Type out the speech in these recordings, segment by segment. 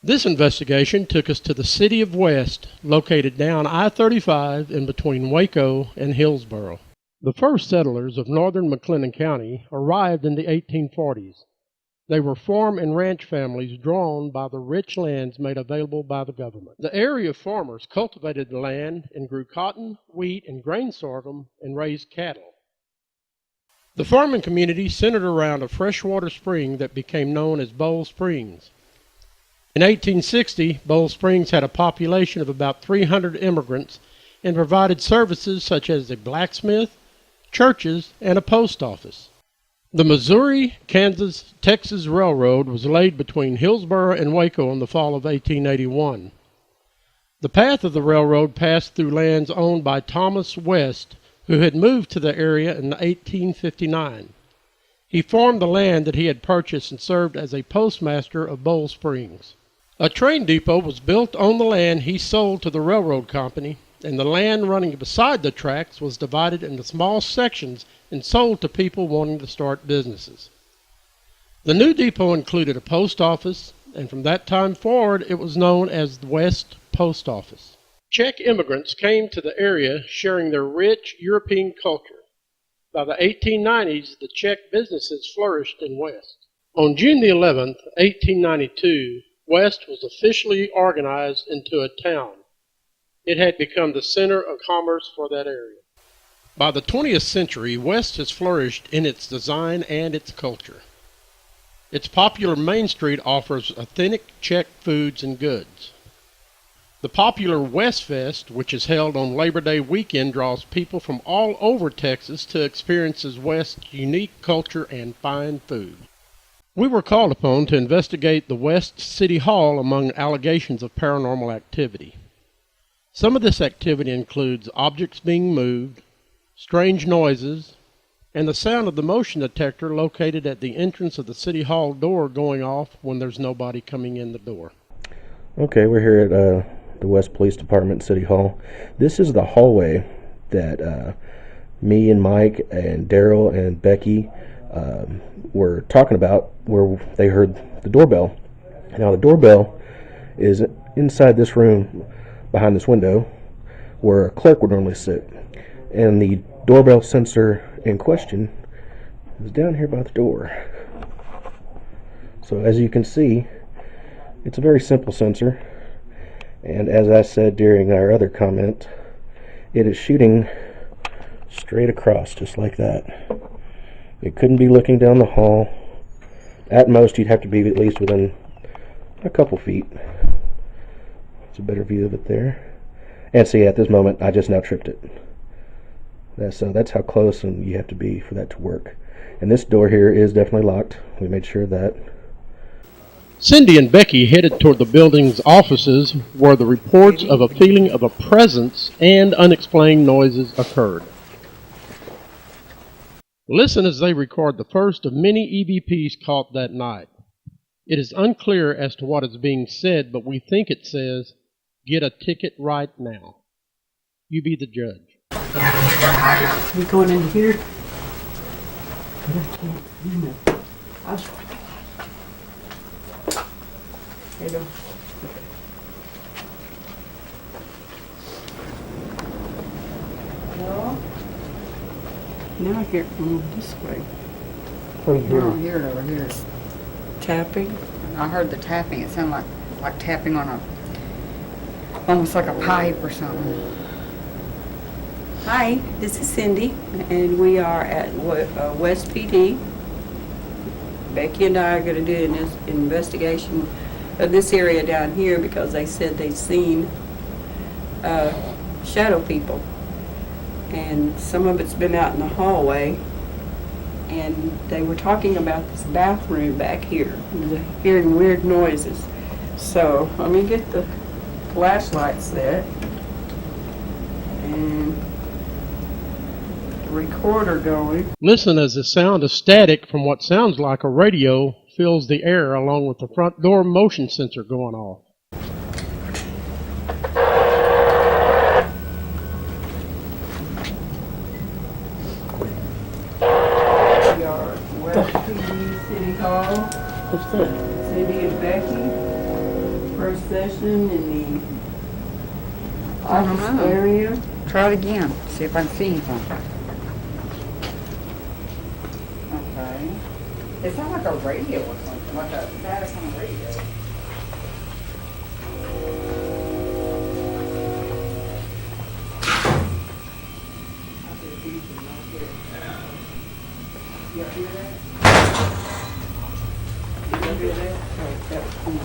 This investigation took us to the city of West, located down I-35 in between Waco and Hillsboro. The first settlers of northern McLennan County arrived in the 1840s. They were farm and ranch families drawn by the rich lands made available by the government. The area farmers cultivated the land and grew cotton, wheat, and grain sorghum and raised cattle. The farming community centered around a freshwater spring that became known as Bowl Springs. In 1860, Bowl Springs had a population of about 300 immigrants and provided services such as a blacksmith, churches, and a post office. The Missouri, Kansas, Texas Railroad was laid between Hillsboro and Waco in the fall of 1881. The path of the railroad passed through lands owned by Thomas West, who had moved to the area in 1859. He farmed the land that he had purchased and served as a postmaster of Bowl Springs. A train depot was built on the land he sold to the railroad company, and the land running beside the tracks was divided into small sections and sold to people wanting to start businesses. The new depot included a post office, and from that time forward it was known as the West Post Office. Czech immigrants came to the area sharing their rich European culture. By the 1890s, the Czech businesses flourished in West. On June the 11th, 1892, West was officially organized into a town. It had become the center of commerce for that area. By the 20th century, West has flourished in its design and its culture. Its popular Main Street offers authentic Czech foods and goods. The popular West Fest, which is held on Labor Day weekend, draws people from all over Texas to experience West's unique culture and fine food. We were called upon to investigate the West City Hall among allegations of paranormal activity. Some of this activity includes objects being moved, strange noises, and the sound of the motion detector located at the entrance of the City Hall door going off when there's nobody coming in the door. Okay, we're here at the West Police Department, City Hall. This is the hallway that me and Mike and Daryl and Becky were talking about, where they heard the doorbell. Now the doorbell is inside this room, behind this window, where a clerk would normally sit. And the doorbell sensor in question is down here by the door. So as you can see, it's a very simple sensor. And as I said during our other comment, it is shooting straight across, just like that. It couldn't be looking down the hall. At most, you'd have to be at least within a couple feet. It's a better view of it there. And see, at this moment, I just now tripped it. That's how close and you have to be for that to work. And this door here is definitely locked. We made sure of that. Cindy and Becky headed toward the building's offices where the reports of a feeling of a presence and unexplained noises occurred. Listen as they record the first of many EVPs caught that night. It is unclear as to what is being said, but we think it says, "Get a ticket right now." You be the judge. We going in here? There you go. Hello? Now I hear it move this way. What do you I don't hear it over here. Tapping? I heard the tapping. It sounded like tapping on almost like a pipe or something. Hi, this is Cindy, and we are at West PD. Becky and I are going to do an investigation of this area down here because they said they've seen shadow people. And some of it's been out in the hallway. And they were talking about this bathroom back here. They're hearing weird noises. So let me get the flashlight set. And the recorder going. Listen as the sound of static from what sounds like a radio fills the air along with the front door motion sensor going off. We are at West PD City Hall. What's that? Cindy and Becky. for a session in the I don't office know. area. Try it again, see if I can see anything. Okay. It sounds like a radio or something, like a static on a radio. You hear that? You hear that? Okay, that's cool.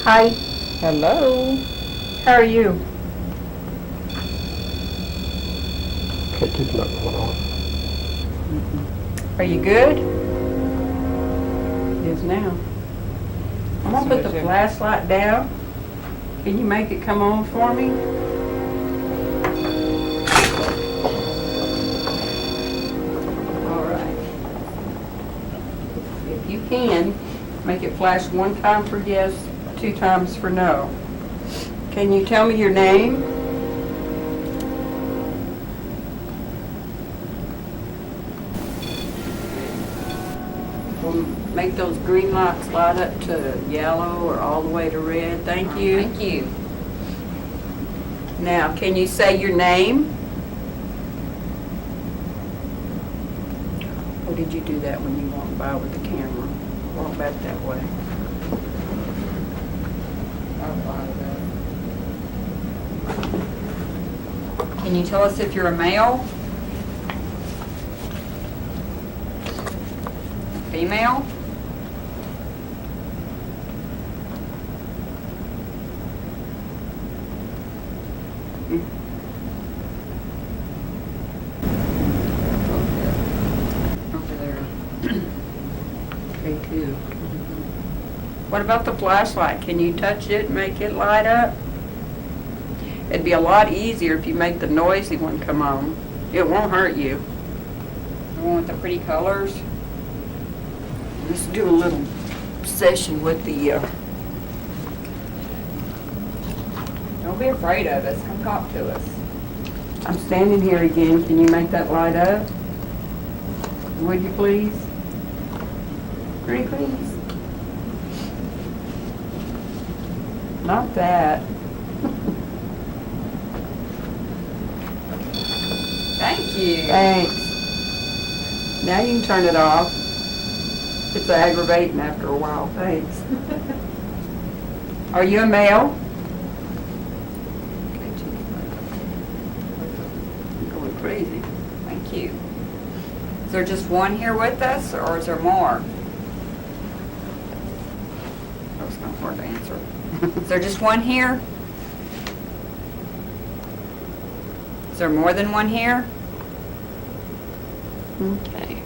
Hi, Hello? how are you? K2's not going on. Are you good? It is now. I'm gonna put the flashlight down. Can you make it come on for me? All right. If you can, make it flash 1 time for yes, 2 times for no. Can you tell me your name? We'll make those green lights light up to yellow or all the way to red. Thank you. Thank you. Now, can you say your name? Or did you do that when you walked by with the camera? Walk back that way. Can you tell us if you're a male? Female? Over there. K2. What about the flashlight? Can you touch it and make it light up? It'd be a lot easier if you make the noisy one come on. It won't hurt you. The one with the pretty colors? Let's do a little session with the, Don't be afraid of us. Come talk to us. I'm standing here again. Can you make that light up? Would you please? Pretty please. Not that. Thank you. Thanks. Now you can turn it off. It's aggravating after a while. Thanks. Are you a male? I'm going crazy. Thank you. Is there just one here with us, or is there more? That was kind of hard to answer. Is there just one here? Is there more than one here? Okay.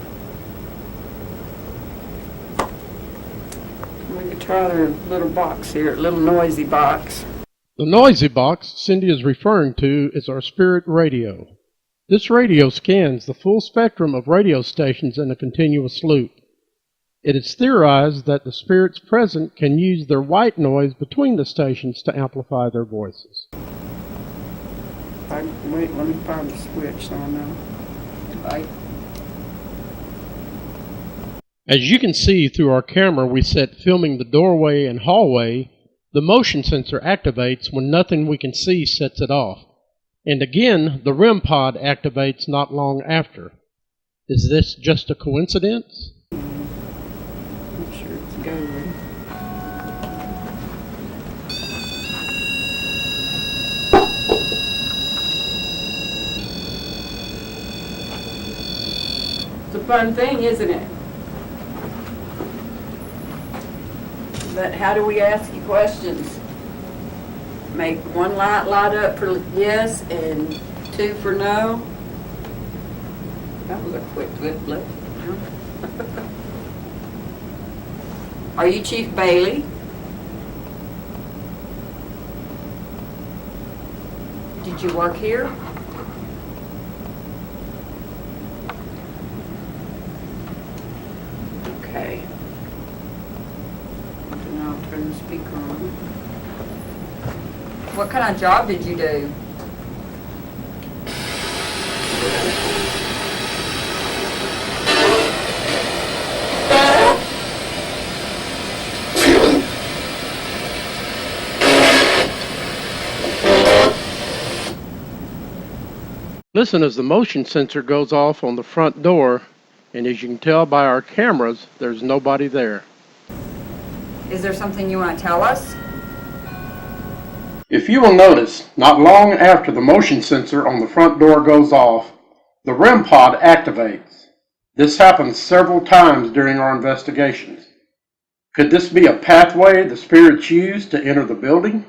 We could try their little box here, little noisy box. The noisy box Cindy is referring to is our spirit radio. This radio scans the full spectrum of radio stations in a continuous loop. It is theorized that the spirits present can use their white noise between the stations to amplify their voices. Wait, let me find the switch so I know. Right. As you can see through our camera we set filming the doorway and hallway, the motion sensor activates when nothing we can see sets it off. And again, the REM pod activates not long after. Is this just a coincidence? I'm sure it's going. It's a fun thing, isn't it? But how do we ask you questions? Make 1 light light up for yes and 2 for no? That was a quick flip. Are you Chief Bailey? Did you work here? Okay. Now I'll turn the speaker on. What kind of job did you do? Listen as the motion sensor goes off on the front door, and as you can tell by our cameras, there's nobody there. Is there something you want to tell us? If you will notice, not long after the motion sensor on the front door goes off, the REM pod activates. This happens several times during our investigations. Could this be a pathway the spirits use to enter the building?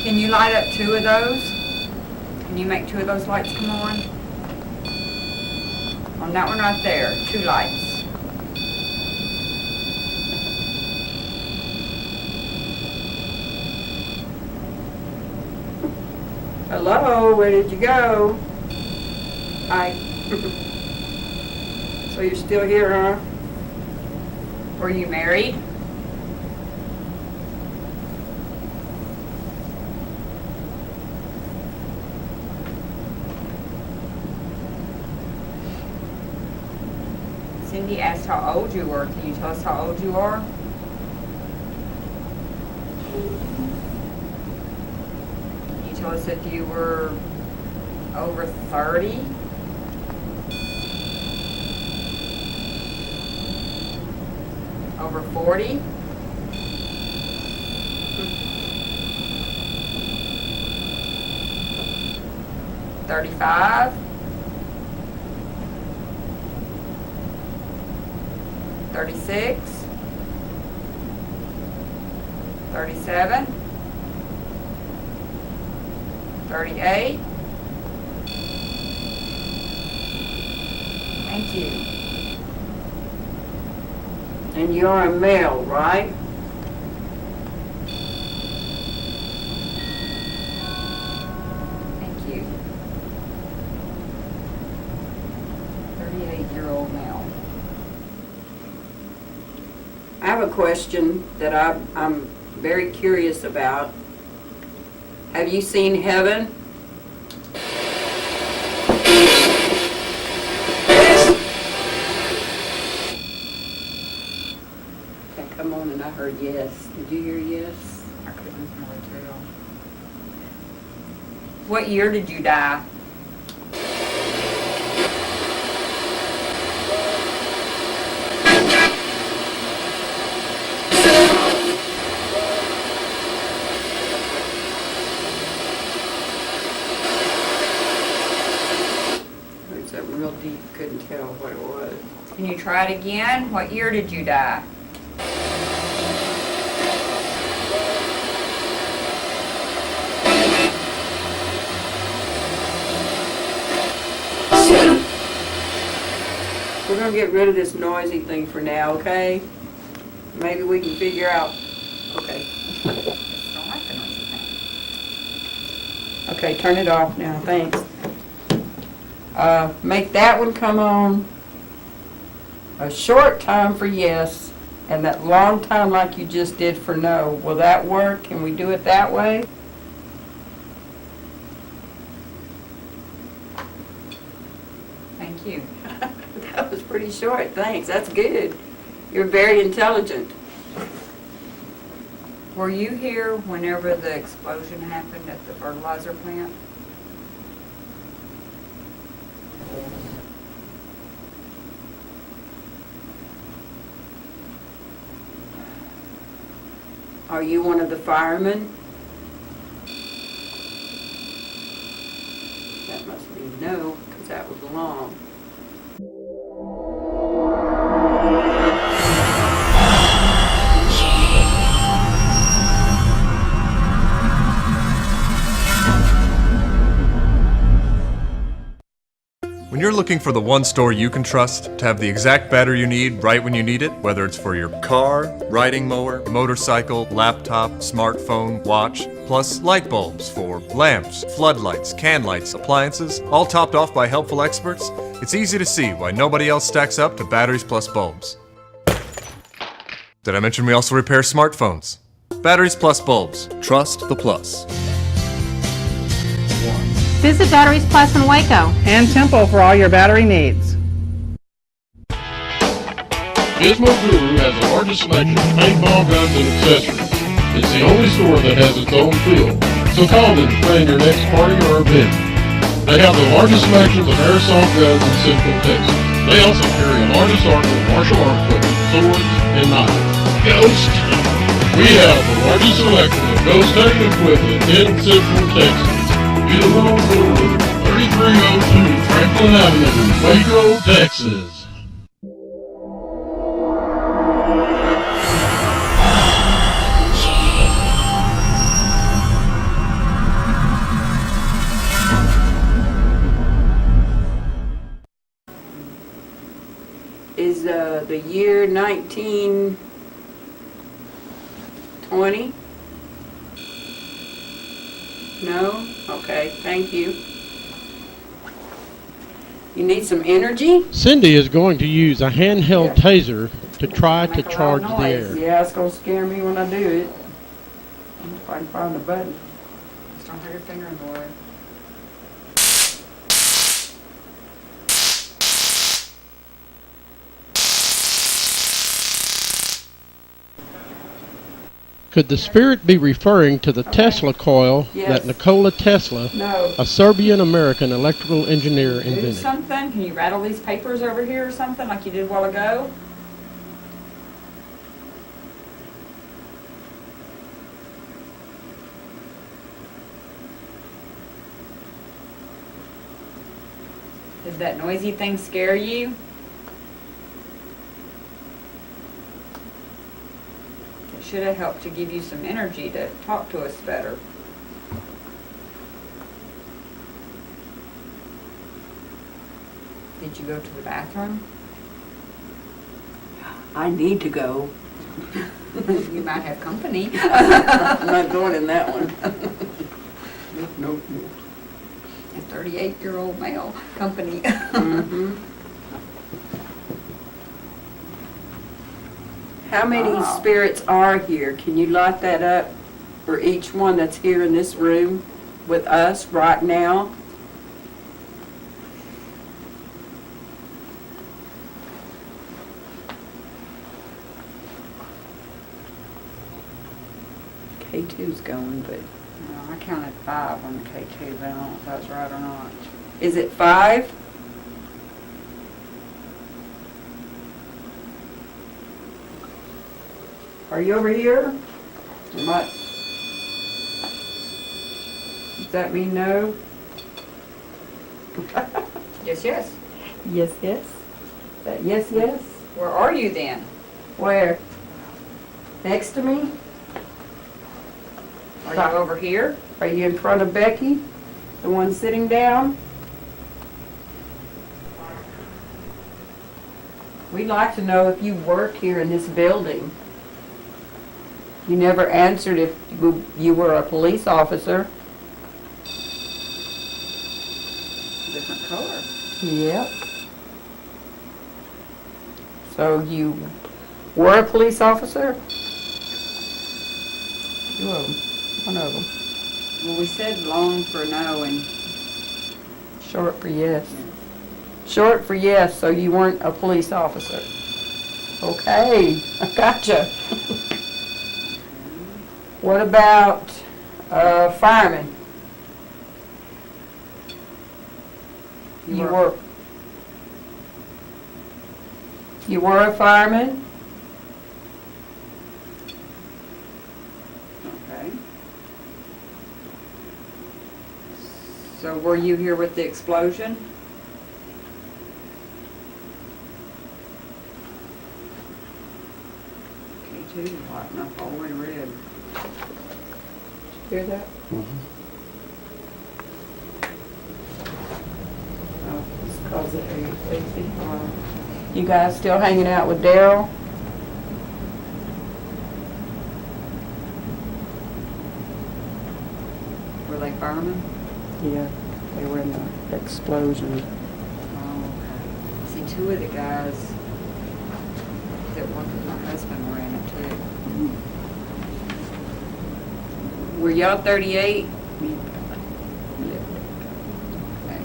Can you light up 2 of those? Can you make 2 of those lights come on? On that one right there, 2 lights. Hello, where did you go? Hi. So you're still here, huh? Were you married? Cindy asked how old you were. Can you tell us how old you are? Can you tell us if you were over 30? Over 40? $35? 36? 37? 38? Thank you. And you're a male, right? Thank you. 38-year-old male. I have a question that I'm very curious about. Have you seen heaven? Okay, come on, and I heard yes. Did you hear yes? I couldn't really tell. What year did you die? Heard something real deep, couldn't tell what it was. Can you try it again? What year did you die? We're gonna get rid of this noisy thing for now, okay? Maybe we can figure out, okay. I don't like the noisy thing. Okay, turn it off now, thanks. Make that one come on. A short time for yes, and that long time like you just did for no. Will that work? Can we do it that way? Thank you. That was pretty short, thanks, that's good. You're very intelligent. Were you here whenever the explosion happened at the fertilizer plant? Are you one of the firemen? That must be no, because that was long. When you're looking for the one store you can trust to have the exact battery you need right when you need it, whether it's for your car, riding mower, motorcycle, laptop, smartphone, watch, plus light bulbs for lamps, floodlights, can lights, appliances, all topped off by helpful experts, it's easy to see why nobody else stacks up to Batteries Plus Bulbs. Did I mention we also repair smartphones? Batteries Plus Bulbs. Trust the plus. Visit Batteries Plus in Waco and Temple for all your battery needs. Gizmo Guru has the largest selection of paintball guns and accessories. It's the only store that has its own field, so call them to plan your next party or event. They have the largest selections of airsoft guns in Central Texas. They also carry a large assortment of martial art equipment, swords, and knives. Ghost! We have the largest selection of ghost hunting equipment in Central Texas. Gizmo Guru, 3302 Franklin Avenue, Waco, Texas. Is the year 1920? No? Okay, thank you. You need some energy? Cindy is going to use a handheld taser to try to Make a lot of charge the noise. air. Yeah, it's gonna scare me when I do it. If I can find the button. Just don't have your finger in the way. Could the spirit be referring to the Tesla coil Yes. that Nikola Tesla, No. a Serbian-American electrical engineer, Do invented? something? Can you rattle these papers over here or something like you did a while ago? Did that noisy thing scare you? It should have helped to give you some energy to talk to us better. Did you go to the bathroom? I need to go. You might have company. I'm not going in that one. Nope. A 38-year-old male company. Mm-hmm. How many Wow. spirits are here? Can you light that up for each one that's here in this room with us right now? K2's going, but No, I counted 5 on the K2, but I don't know if that was right or not. is it 5? Are you over here? What? Does that mean no? Yes, yes. Yes, yes. Is that yes, yes? Where are you then? Where? Next to me? Are you over here? Are you in front of Becky? The one sitting down? We'd like to know if you work here in this building. You never answered if you were a police officer. Different color. Yep. So you were a police officer? Two of them. One of them. Well, we said long for no and Short for yes. Short for yes, so you weren't a police officer. Okay, I gotcha. What about fireman? You were a fireman? okay. So were you here with the explosion? K2 lighting up all the way red. Hear that? Oh, it's because of AC. You guys still hanging out with Daryl? Were they firemen? Yeah, they were in the explosion. Oh, okay. See, 2 of the guys that worked with my husband were in it too. Were y'all 38? Okay.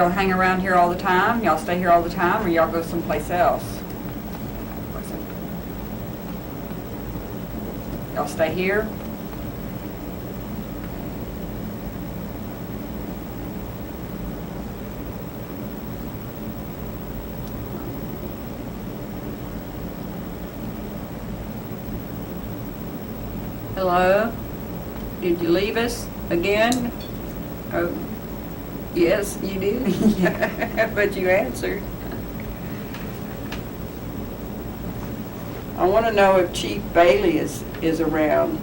Y'all hang around here all the time? Y'all stay here all the time, or y'all go someplace else? Y'all stay here? Hello? Did you leave us again? Oh, yes, you did. Yeah, but you answered. I want to know if Chief Bailey is around.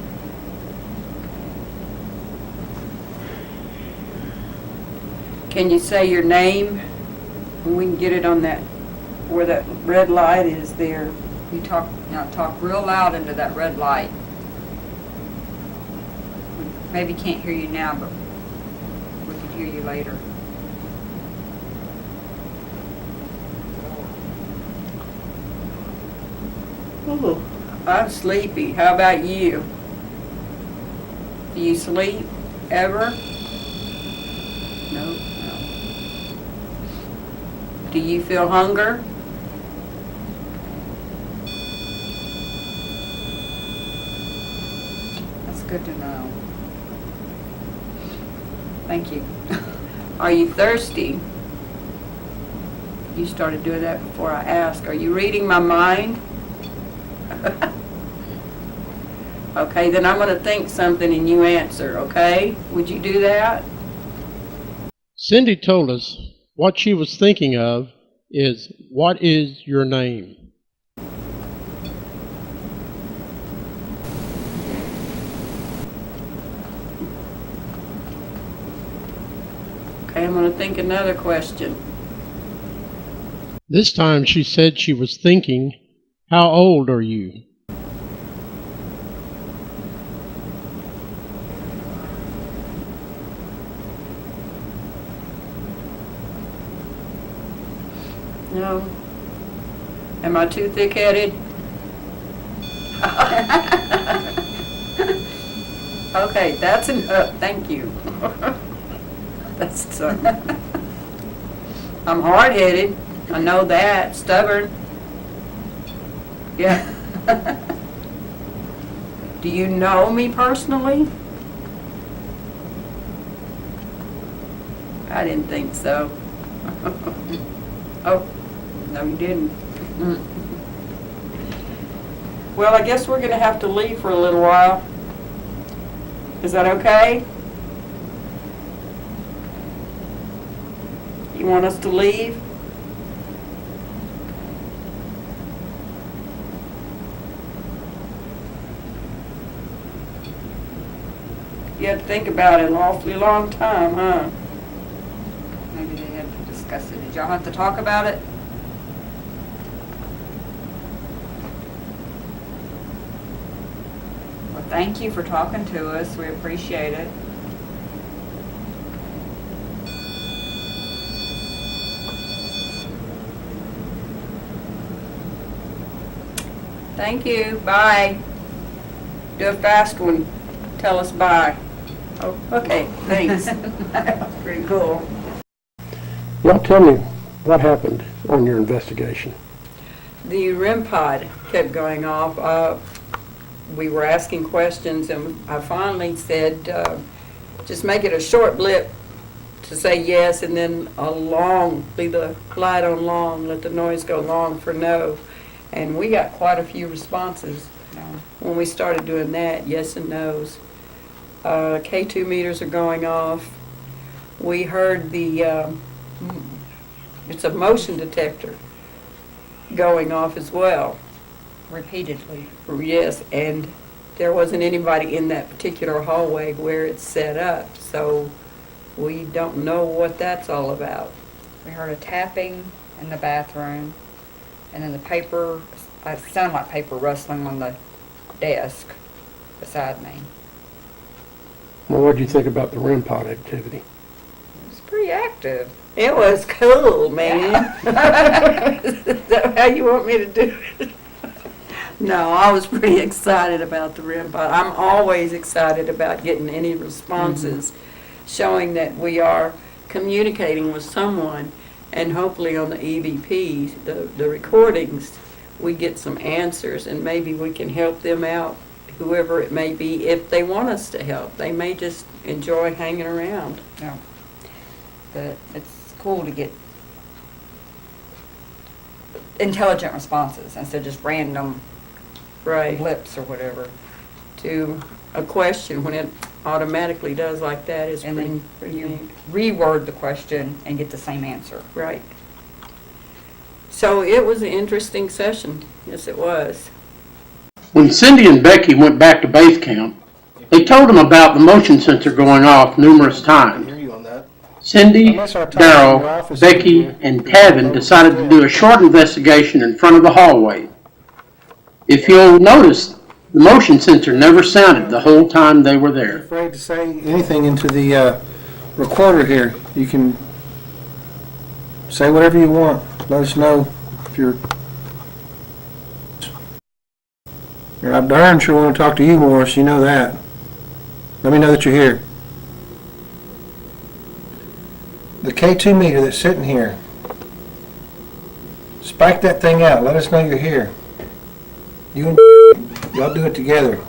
Can you say your name? We can get it on that, where that red light is there. You talk real loud into that red light. Maybe can't hear you now, but we can hear you later. Oh, I'm sleepy. How about you? Do you sleep ever? No. Do you feel hunger? That's good to know. Thank you. Are you thirsty? You started doing that before I asked. Are you reading my mind? Okay, then I'm going to think something and you answer, okay? Would you do that? Cindy told us what she was thinking of is, what is your name? Okay, I'm going to think another question. This time she said she was thinking, how old are you? No. Am I too thick-headed? Okay, that's enough. Thank you. That's something. I'm hard-headed. I know that. Stubborn. Yeah. Do you know me personally? I didn't think so. Oh, no you didn't. Well, I guess we're going to have to leave for a little while. Is that okay? You want us to leave? You had to think about it an awfully long time, huh? Maybe they had to discuss it. Did y'all have to talk about it? Well, thank you for talking to us. We appreciate it. Thank you. Bye. Do a fast one. Tell us bye. Oh, okay. Thanks. That was pretty cool. Now tell me what happened on your investigation. The REM pod kept going off. We were asking questions, and I finally said, just make it a short blip to say yes, and then a long, leave the light on long, let the noise go long for no. And we got quite a few responses when we started doing that, yes and no's. K2 meters are going off. We heard the, it's a motion detector going off as well. Repeatedly. Yes, and there wasn't anybody in that particular hallway where it's set up, so we don't know what that's all about. We heard a tapping in the bathroom, and then the paper, it sounded like paper rustling on the desk beside me. Well, what did you think about the REM pod activity? It was pretty active. It was cool, man. Is that how you want me to do it? No, I was pretty excited about the REM pod. I'm always excited about getting any responses showing that we are communicating with someone, and hopefully on the EVPs, the recordings, we get some answers, and maybe we can help them out, whoever it may be, if they want us to help. They may just enjoy hanging around. Yeah. But it's cool to get intelligent responses instead of just random Right. blips or whatever. To a question, when it automatically does like that, is And pretty, then pretty you neat. reword the question and get the same answer. Right. So it was an interesting session. Yes, it was. When Cindy and Becky went back to base camp, they told them about the motion sensor going off numerous times. Cindy, Darrell, Becky, and Tavin decided to do a short investigation in front of the hallway. If you'll notice, the motion sensor never sounded the whole time they were there. Afraid to say anything into the recorder here. You can say whatever you want. Let us know if you're. I darn sure want to talk to you, Morris. You know that. Let me know that you're here. The K2 meter that's sitting here. Spike that thing out. Let us know you're here. You and y'all do it together.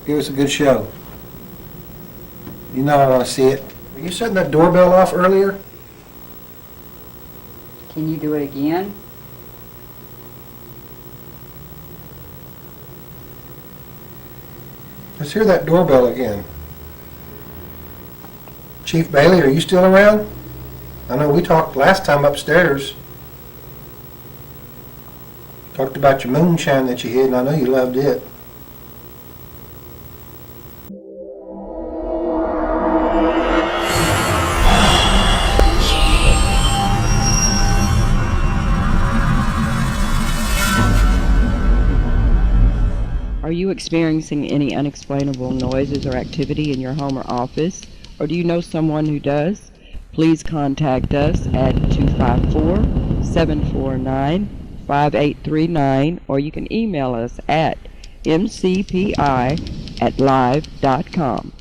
Give us a good show. You know I want to see it. Were you setting that doorbell off earlier? Can you do it again? Let's hear that doorbell again. Chief Bailey, are you still around? I know we talked last time upstairs. Talked about your moonshine that you hid, and I know you loved it. Are you experiencing any unexplainable noises or activity in your home or office? Or do you know someone who does? Please contact us at 254-749-5839, or you can email us at mcpi@live.com.